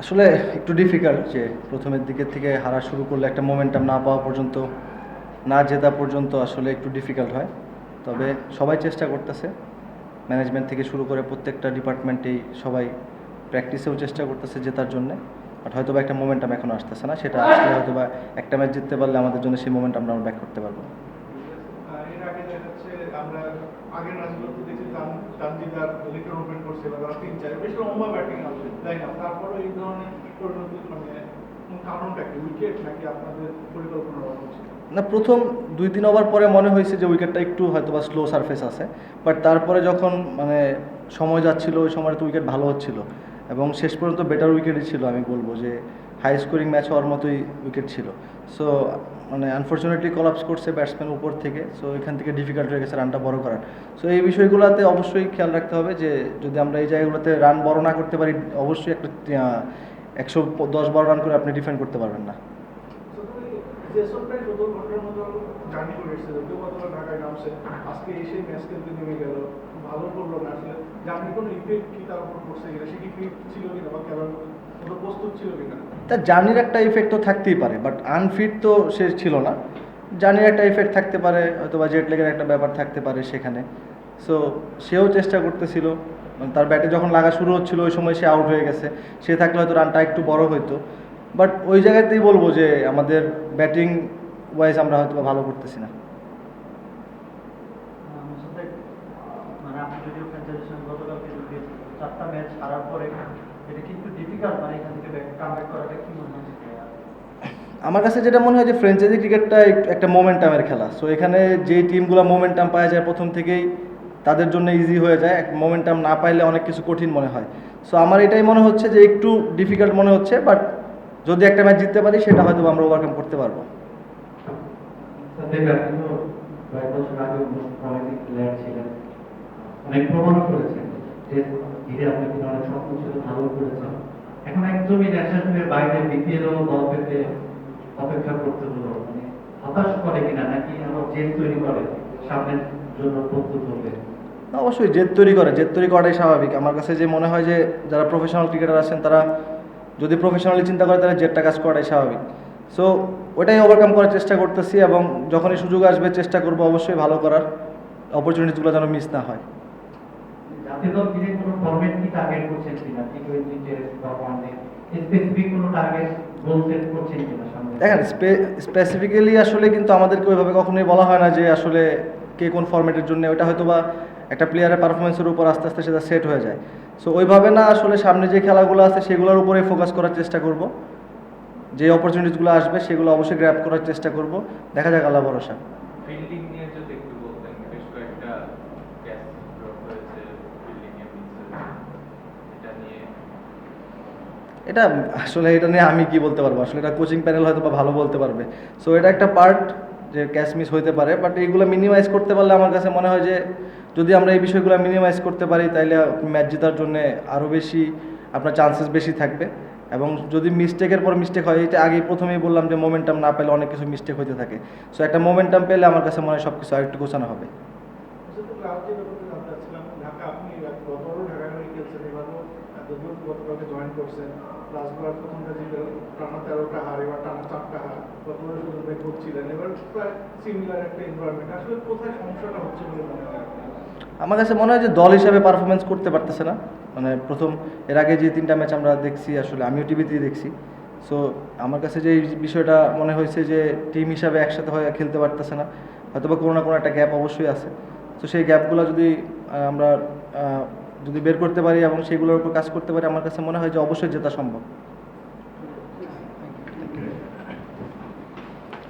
আসলে একটু ডিফিকাল্ট যে প্রথমের দিকের থেকে হারা শুরু করলে একটা মোমেন্টাম না পাওয়া পর্যন্ত, না জেতা পর্যন্ত আসলে একটু ডিফিকাল্ট হয়। তবে সবাই চেষ্টা করতেছে, ম্যানেজমেন্ট থেকে শুরু করে প্রত্যেকটা ডিপার্টমেন্টেই সবাই প্র্যাকটিসেও চেষ্টা করতেছে জেতার জন্যে। বাট হয়তো বা একটা মোমেন্টাম এখনও আসতেছে না, সেটা আসলে হয়তো বা একটা ম্যাচ জিততে পারলে আমাদের জন্য সেই মোমেন্টামটা আমরা ব্যাক করতে পারবো। এর আগে দেখা যাচ্ছে আমরা আগের ম্যাচগুলোতে দেখছি তানজিদার লিটন ওপেন করছে বা তারা 3-4 বেশ লম্বা ব্যাটিং আছে তাই না, তারপরে এই ধরনের পরিণতি কারণটা কি উইকেট নাকি আপনাদের পরিকল্পনার অভাব ছিল? না, প্রথম 2-3 ওভার পরে মনে হয়েছে যে উইকেটটা একটু হয়তো বা স্লো সারফেস আছে, বাট তারপরে যখন সময় যাচ্ছিল ওই সময় তো উইকেট ভালো হচ্ছিল এবং শেষ পর্যন্ত বেটার উইকেটই ছিল। আমি বলবো যে হাই স্কোরিং ম্যাচ হওয়ার মতোই উইকেট ছিল। সো আনফর্চুনেটলি কলাপস করছে ব্যাটসম্যান উপর থেকে, সো এখান থেকে ডিফিকাল্ট হয়ে গেছে রানটা বড় করার। সো এই বিষয়গুলোতে অবশ্যই খেয়াল রাখতে হবে যে যদি আমরা এই জায়গাগুলোতে রান বড় না করতে পারি, অবশ্যই একটা 110-12 রান করে আপনি ডিফেন্ড করতে পারবেন না। জেসন প্রায় 17 ঘন্টার মতো জার্নি করে এসেছে, কেউ গতকাল ঢাকায় নামছে, আজকে এসে ম্যাচ খেলতে নেমে গেল, ভালো করলো না। আসলে জার্নি কোনো ইফেক্ট কি তার উপর পড়ছে কিনা, সে কি ফিট ছিল কিনা বা খেলার মতো প্রস্তুত ছিল কিনা? তার জার্নির একটা ইফেক্ট তো থাকতেই পারে, বাট আনফিট তো সে ছিল না। জার্নির একটা ইফেক্ট থাকতে পারে, হয়তো বা জেট লেগের একটা ব্যাপার থাকতে পারে সেখানে। সো সেও চেষ্টা করতেছিল, তার ব্যাটে যখন লাগা শুরু হচ্ছিল ওই সময় সে আউট হয়ে গেছে। সে থাকলে হয়তো রানটা একটু বড় হইতো, বাট ওই জায়গাতেই বলবো যে আমাদের ব্যাটিং ওয়াইজ আমরা হয়তো বা ভালো করতেছি না। মোসাদ্দেক, মানে আপনি যদিও ফ্র্যাঞ্চাইজির সঙ্গে গতকালকে চারটা ম্যাচ হারার পরে এটা কিন্তু ডিফিকাল্ট, মানে এখান থেকে কামব্যাক করাটা কি মনে হচ্ছে? আমার কাছে যেটা মনে হয় যে ফ্র্যাঞ্চাইজি ক্রিকেটটা একটা মোমেন্টামের খেলা। সো এখানে যে টিমগুলো মোমেন্টাম পাওয়া যায় প্রথম থেকেই তাদের জন্য ইজি হয়ে যায়, মোমেন্টাম না পাইলে অনেক কিছু কঠিন মনে হয়। সো আমার এটাই মনে হচ্ছে যে একটু ডিফিকাল্ট মনে হচ্ছে, বাট যদি একটা ম্যাচ জিততে পারি সেটা হয়তো আমরা ওভারকাম করতে পারবো। কয়েক বছর আগে অনেক প্লেয়ার ছিলেন, অনেক প্রমাণ করেছেন যে ধীরে আপনি কিন্তু অনেক স্বপ্ন ছিল, ভালো করেছেন। এখন একদমই ন্যাশনালের বাইরে বিপিএল দল পেতে অপেক্ষা করতে হলো, মানে হতাশ করে কিনা, নাকি আরো জেদ তৈরি করে সামনের জন্য প্রস্তুত হবে? অবশ্যই জেদ তৈরি করে, জেদ তৈরি করাটাই স্বাভাবিক। আমার কাছে যে মনে হয় যে যারা প্রফেশনাল ক্রিকেটার আছেন তারা যদি প্রফেশনালি চিন্তা করে তাহলে জেদটা কাজ করাটাই স্বাভাবিক। সো ওটাই ওভারকাম করার চেষ্টা করতেছি এবং যখনই সুযোগ আসবে চেষ্টা করব অবশ্যই ভালো করার, অপরচুনিটিগুলো যেন মিস না হয়। জাতীয় দল ফিরে কোনো ফরম্যাট কি টার্গেট করছেন কিনা, টি-20 টেস্ট বা ওয়ানডে স্পেসিফিক কোনো টার্গেট গোল সেট করছেন কিনা সামনে? দেখেন, স্পেসিফিক্যালি আসলে কিন্তু আমাদেরকে ওইভাবে কখনোই বলা হয় না যে আসলে কে কোন ফরম্যাটের জন্য। ওটা হয়তো বা একটা প্লেয়ারের পারফরমেন্সের উপর আস্তে আস্তে সেটা সেট হয়ে যায়। সো ওইভাবে না, আসলে সামনে যে খেলাগুলো আছে সেগুলোর উপরেই ফোকাস করার চেষ্টা করব। যে অপরচুনিটিসগুলো আসবে সেগুলো অবশ্যই গ্র্যাব করার চেষ্টা করব। দেখা যাক, আল্লাহ ভরসা। ফিল্ডিং নিয়ে যদি একটু বলতেন, বেশ কয়েকটা ক্যাচ ড্রপ হয়েছে ফিল্ডিং এর নিচে, এটা নিয়ে। এটা নিয়ে আমি কি বলতে পারবো, আসলে এটা কোচিং প্যানেল হয়তো বা ভালো বলতে পারবে। সো এটা একটা পার্ট যে ক্যাচ মিস হইতে পারে, বাট এইগুলো মিনিমাইজ করতে পারলে আমার কাছে মনে হয় যে যদি আমরা এই বিষয়গুলো মিনিমাইজ করতে পারি তাহলে ম্যাচ জেতার জন্য আরও বেশি আপনার চান্সেস বেশি থাকবে। এবং যদি মিস্টেকের পর মিস্টেক হয়, এটা আগেই প্রথমেই বললাম যে মোমেন্টাম না পেলে অনেক কিছু মিস্টেক হতে থাকে। সো একটা মোমেন্টাম পেলে আমার কাছে মনে হয় সব কিছু আরেকটু গোছানো হবে। ক্লাবকে ব্যাপারে জানতে চাচ্ছিলাম, ঢাকা আপনি গতবারও ঢাকায় হয়ে খেলছেন, এবারও যদিও গতকালকে জয়েন করছেন, লাস্টবার প্রথমটা জিতে টানা 13টা হার, এবার টানা 4টা হার, গতবার শুধু ব্রেক করছিলেন, এবার প্রায় সিমিলার একটা এনভায়রনমেন্ট। আসলে কোথায় সমস্যাটা হচ্ছে বলে মনে হয় আপনার? আমার কাছে মনে হয় যে দল হিসাবে পারফরমেন্স করতে পারতেছে না। এর আগে যে 3টা ম্যাচ আমরা দেখছি, আসলে আমিও টিভিতেই দেখছি। সো আমার কাছে যে এই বিষয়টা মনে হয়েছে যে টিম হিসাবে একসাথে হয়ে খেলতে পারতেছে না, হয়তো বা কোনো না কোনো একটা গ্যাপ অবশ্যই আছে। তো সেই গ্যাপগুলো যদি আমরা যদি বের করতে পারি এবং সেগুলোর উপর কাজ করতে পারি, আমার কাছে মনে হয় যে অবশ্যই জেতা সম্ভব।